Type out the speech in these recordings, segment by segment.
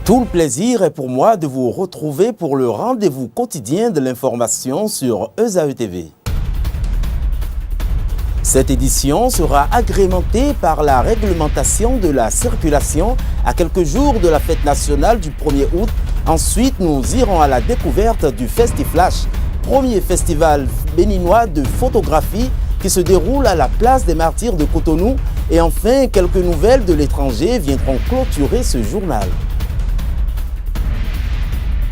Tout le plaisir est pour moi de vous retrouver pour le rendez-vous quotidien de l'information sur ESAE TV. Cette édition sera agrémentée par la réglementation de la circulation à quelques jours de la fête nationale du 1er août. Ensuite, nous irons à la découverte du Festiflash, premier festival béninois de photographie qui se déroule à la place des Martyrs de Cotonou. Et enfin, quelques nouvelles de l'étranger viendront clôturer ce journal.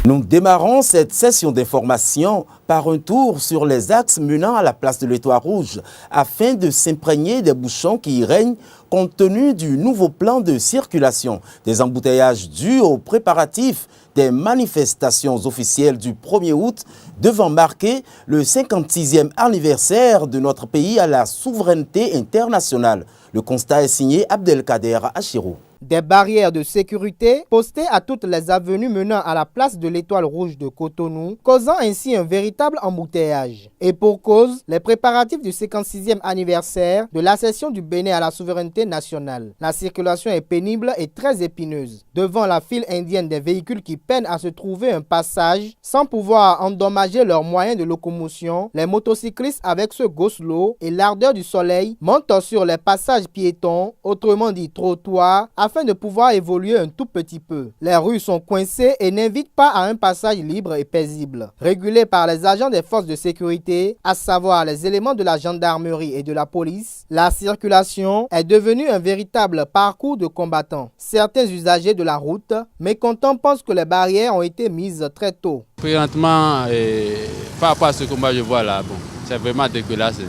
Nous démarrons cette session d'information par un tour sur les axes menant à la place de l'Étoile Rouge afin de s'imprégner des bouchons qui y règnent compte tenu du nouveau plan de circulation. Des embouteillages dus aux préparatifs des manifestations officielles du 1er août devant marquer le 56e anniversaire de notre pays à la souveraineté internationale. Le constat est signé Abdelkader Achirou. Des barrières de sécurité postées à toutes les avenues menant à la place de l'Étoile Rouge de Cotonou, causant ainsi un véritable embouteillage. Et pour cause, les préparatifs du 56e anniversaire de l'accession du Bénin à la souveraineté nationale. La circulation est pénible et très épineuse. Devant la file indienne des véhicules qui peinent à se trouver un passage, sans pouvoir endommager leurs moyens de locomotion, les motocyclistes avec ce go-slow et l'ardeur du soleil montent sur les passages piétons, autrement dit trottoirs, afin de pouvoir évoluer un tout petit peu. Les rues sont coincées et n'invitent pas à un passage libre et paisible. Régulé par les agents des forces de sécurité, à savoir les éléments de la gendarmerie et de la police, la circulation est devenue un véritable parcours de combattants. Certains usagers de la route, mécontents, pensent que les barrières ont été mises très tôt. Présentement, par rapport à ce combat je vois là, c'est vraiment dégueulasse.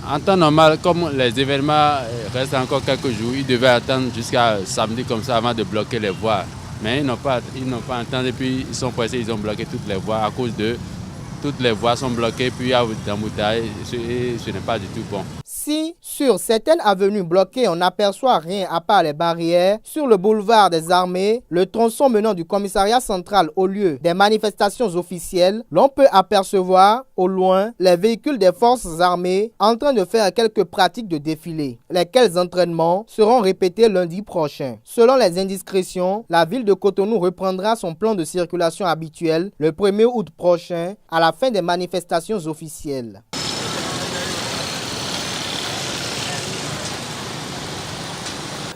En temps normal, comme les événements restent encore quelques jours, ils devaient attendre jusqu'à samedi comme ça avant de bloquer les voies. Mais ils n'ont pas attendu et puis ils sont pressés, ils ont bloqué toutes les voies à cause de toutes les voies sont bloquées puis il y a des embouteillages et ce n'est pas du tout bon. Si, sur certaines avenues bloquées, on n'aperçoit rien à part les barrières, sur le boulevard des Armées, le tronçon menant du commissariat central au lieu des manifestations officielles, l'on peut apercevoir, au loin, les véhicules des forces armées en train de faire quelques pratiques de défilé, lesquels entraînements seront répétés lundi prochain. Selon les indiscrétions, la ville de Cotonou reprendra son plan de circulation habituel le 1er août prochain, à la fin des manifestations officielles.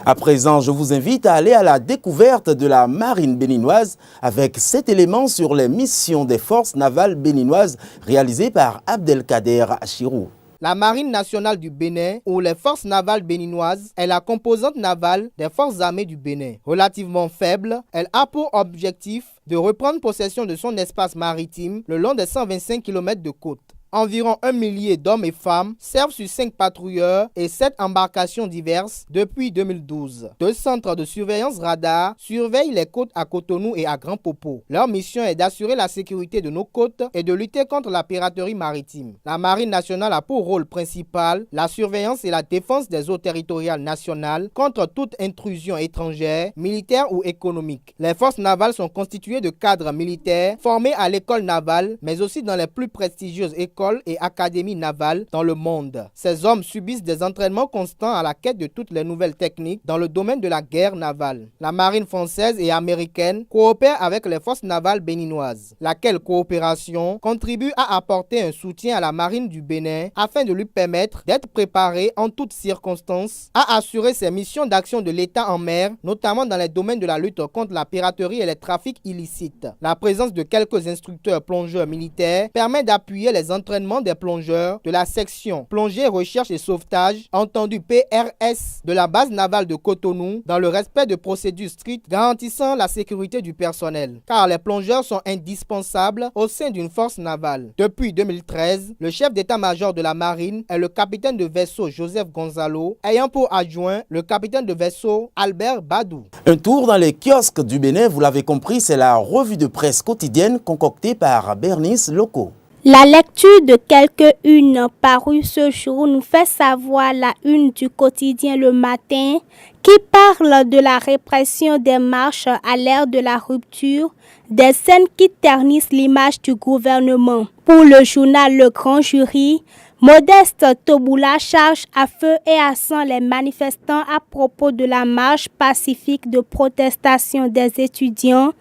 À présent, je vous invite à aller à la découverte de la marine béninoise avec 7 éléments sur les missions des forces navales béninoises réalisées par Abdelkader Achirou. La Marine nationale du Bénin, ou les forces navales béninoises, est la composante navale des forces armées du Bénin. Relativement faible, elle a pour objectif de reprendre possession de son espace maritime le long des 125 km de côte. Environ 1 millier d'hommes et femmes servent sur 5 patrouilleurs et 7 embarcations diverses depuis 2012. 2 centres de surveillance radar surveillent les côtes à Cotonou et à Grand Popo. Leur mission est d'assurer la sécurité de nos côtes et de lutter contre la piraterie maritime. La Marine nationale a pour rôle principal la surveillance et la défense des eaux territoriales nationales contre toute intrusion étrangère, militaire ou économique. Les forces navales sont constituées de cadres militaires formés à l'école navale, mais aussi dans les plus prestigieuses écoles et académies navales dans le monde. Ces hommes subissent des entraînements constants à la quête de toutes les nouvelles techniques dans le domaine de la guerre navale. La marine française et américaine coopère avec les forces navales béninoises, laquelle coopération contribue à apporter un soutien à la marine du Bénin afin de lui permettre d'être préparée en toutes circonstances à assurer ses missions d'action de l'État en mer, notamment dans les domaines de la lutte contre la piraterie et les trafics illicites. La présence de quelques instructeurs plongeurs militaires permet d'appuyer les entraînements des plongeurs de la section plongée, recherche et sauvetage, entendu PRS, de la base navale de Cotonou, dans le respect de procédures strictes garantissant la sécurité du personnel, car les plongeurs sont indispensables au sein d'une force navale. Depuis 2013, le chef d'état-major de la marine est le capitaine de vaisseau Joseph Gonzalo, ayant pour adjoint le capitaine de vaisseau Albert Badou. Un tour dans les kiosques du Bénin, vous l'avez compris, c'est la revue de presse quotidienne concoctée par Bernice Loco. La lecture de quelques-unes parues ce jour nous fait savoir la une du quotidien Le Matin qui parle de la répression des marches à l'ère de la rupture, des scènes qui ternissent l'image du gouvernement. Pour le journal Le Grand Jury, Modeste Toboula charge à feu et à sang les manifestants à propos de la marche pacifique de protestation des étudiants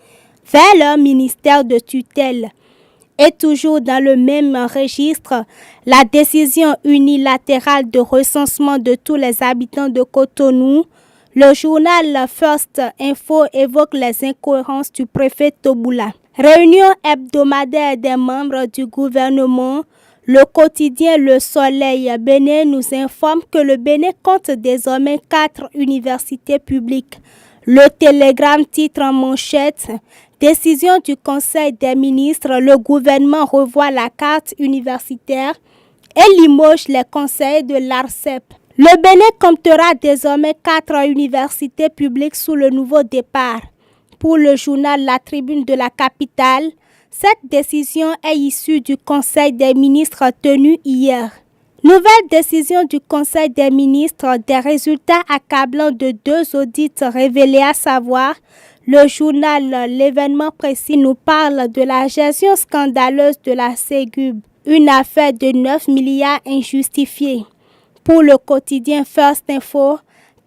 vers leur ministère de tutelle. Et toujours dans le même registre, la décision unilatérale de recensement de tous les habitants de Cotonou, le journal First Info évoque les incohérences du préfet Toboula. Réunion hebdomadaire des membres du gouvernement, le quotidien Le Soleil Bénin nous informe que le Bénin compte désormais 4 universités publiques. Le Télégramme titre en manchette « Décision du Conseil des ministres, le gouvernement revoit la carte universitaire et limoge les conseillers de l'ARCEP ». Le Bénin comptera désormais 4 universités publiques sous le nouveau départ. Pour le journal La Tribune de la capitale, cette décision est issue du Conseil des ministres tenu hier. Nouvelle décision du Conseil des ministres, des résultats accablants de 2 audits révélés, à savoir le journal L'événement précis nous parle de la gestion scandaleuse de la Ségub, une affaire de 9 milliards injustifiée. Pour le quotidien First Info,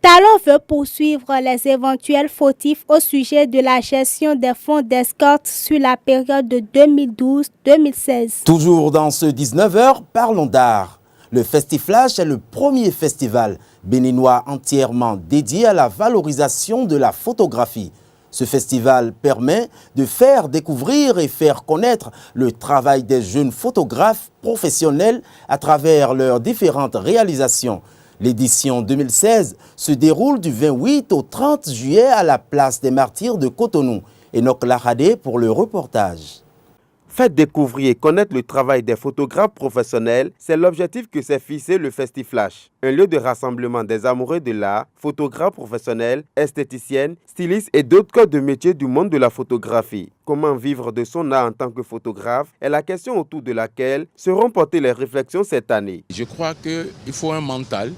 Talon veut poursuivre les éventuels fautifs au sujet de la gestion des fonds d'escorte sur la période de 2012-2016. Toujours dans ce 19h, parlons d'art. Le Festiflash est le premier festival béninois entièrement dédié à la valorisation de la photographie. Ce festival permet de faire découvrir et faire connaître le travail des jeunes photographes professionnels à travers leurs différentes réalisations. L'édition 2016 se déroule du 28 au 30 juillet à la place des Martyrs de Cotonou. Enoch Lahadé pour le reportage. Faites découvrir et connaître le travail des photographes professionnels, c'est l'objectif que s'est fixé le Festiflash. Un lieu de rassemblement des amoureux de l'art, photographes professionnels, esthéticiennes, stylistes et d'autres corps de métier du monde de la photographie. Comment vivre de son art en tant que photographe est la question autour de laquelle seront portées les réflexions cette année. Je crois qu'il faut un mental,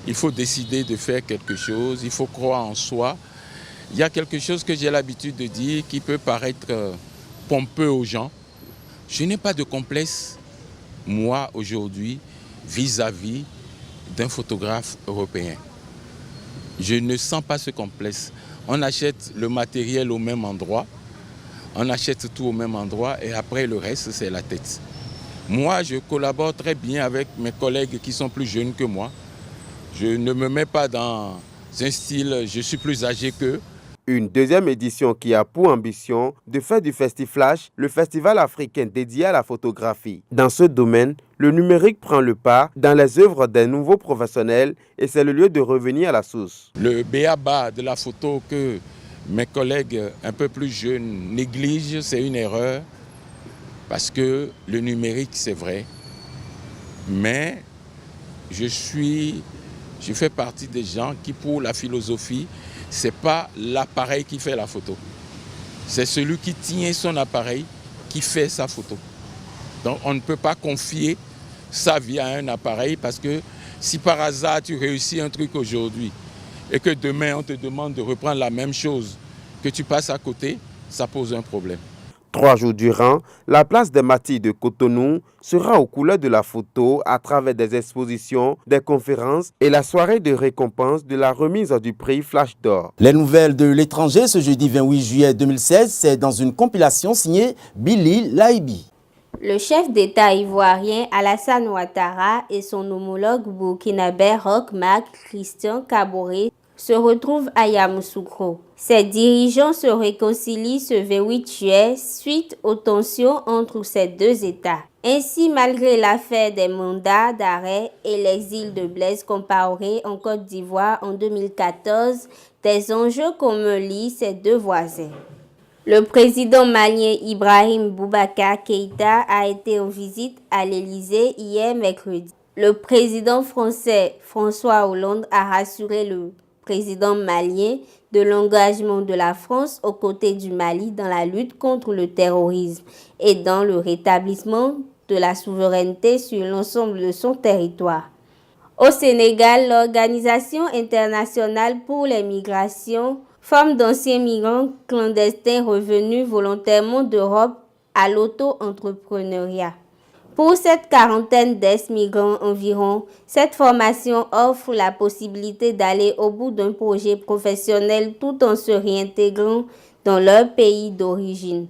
il faut décider de faire quelque chose, il faut croire en soi. Il y a quelque chose que j'ai l'habitude de dire qui peut paraître pompeux aux gens. Je n'ai pas de complexe, moi, aujourd'hui, vis-à-vis d'un photographe européen. Je ne sens pas ce complexe. On achète le matériel au même endroit, on achète tout au même endroit et après le reste, c'est la tête. Moi, je collabore très bien avec mes collègues qui sont plus jeunes que moi. Je ne me mets pas dans un style, je suis plus âgé qu'eux. Une deuxième édition qui a pour ambition de faire du Festiflash le festival africain dédié à la photographie. Dans ce domaine, le numérique prend le pas dans les œuvres des nouveaux professionnels et c'est le lieu de revenir à la source. Le b.a.-ba de la photo que mes collègues un peu plus jeunes négligent, c'est une erreur parce que le numérique, c'est vrai, mais je fais partie des gens qui, pour la philosophie, ce n'est pas l'appareil qui fait la photo. C'est celui qui tient son appareil qui fait sa photo. Donc on ne peut pas confier sa vie à un appareil parce que si par hasard tu réussis un truc aujourd'hui et que demain on te demande de reprendre la même chose, que tu passes à côté, ça pose un problème. 3 jours durant, la place des Martyrs de Cotonou sera aux couleurs de la photo à travers des expositions, des conférences et la soirée de récompense de la remise du prix Flash d'Or. Les nouvelles de l'étranger ce jeudi 28 juillet 2016, c'est dans une compilation signée Billy Laibi. Le chef d'État ivoirien Alassane Ouattara et son homologue burkinabé Roch Marc Christian Kaboré se retrouvent à Yamoussoukro. Ces dirigeants se réconcilient ce 28 juillet suite aux tensions entre ces deux États. Ainsi, malgré l'affaire des mandats d'arrêt et l'exil de Blaise Compaoré en Côte d'Ivoire en 2014, des enjeux communs lient ces deux voisins. Le président malien Ibrahim Boubacar Keïta a été en visite à l'Élysée hier mercredi. Le président français François Hollande a rassuré le président malien de l'engagement de la France aux côtés du Mali dans la lutte contre le terrorisme et dans le rétablissement de la souveraineté sur l'ensemble de son territoire. Au Sénégal, l'Organisation internationale pour les migrations forme d'anciens migrants clandestins revenus volontairement d'Europe à l'auto-entrepreneuriat. Pour cette quarantaine d'ex-migrants environ, cette formation offre la possibilité d'aller au bout d'un projet professionnel tout en se réintégrant dans leur pays d'origine.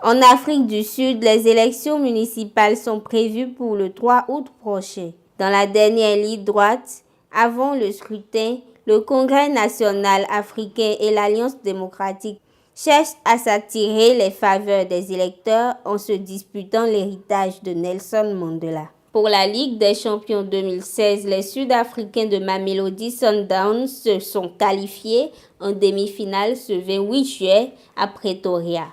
En Afrique du Sud, les élections municipales sont prévues pour le 3 août prochain. Dans la dernière ligne droite, avant le scrutin, le Congrès national africain et l'Alliance démocratique cherchent à s'attirer les faveurs des électeurs en se disputant l'héritage de Nelson Mandela. Pour la Ligue des champions 2016, les Sud-Africains de Mamelodi Sundowns se sont qualifiés en demi-finale ce 28 juillet à Pretoria.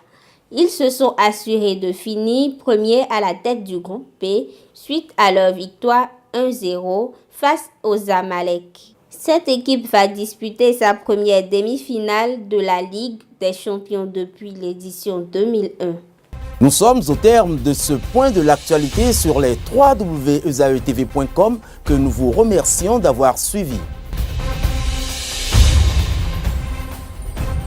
Ils se sont assurés de finir premiers à la tête du groupe B suite à leur victoire 1-0 face aux Zamalek. Cette équipe va disputer sa première demi-finale de la Ligue des champions depuis l'édition 2001. Nous sommes au terme de ce point de l'actualité sur les www.esaetv.com que nous vous remercions d'avoir suivi.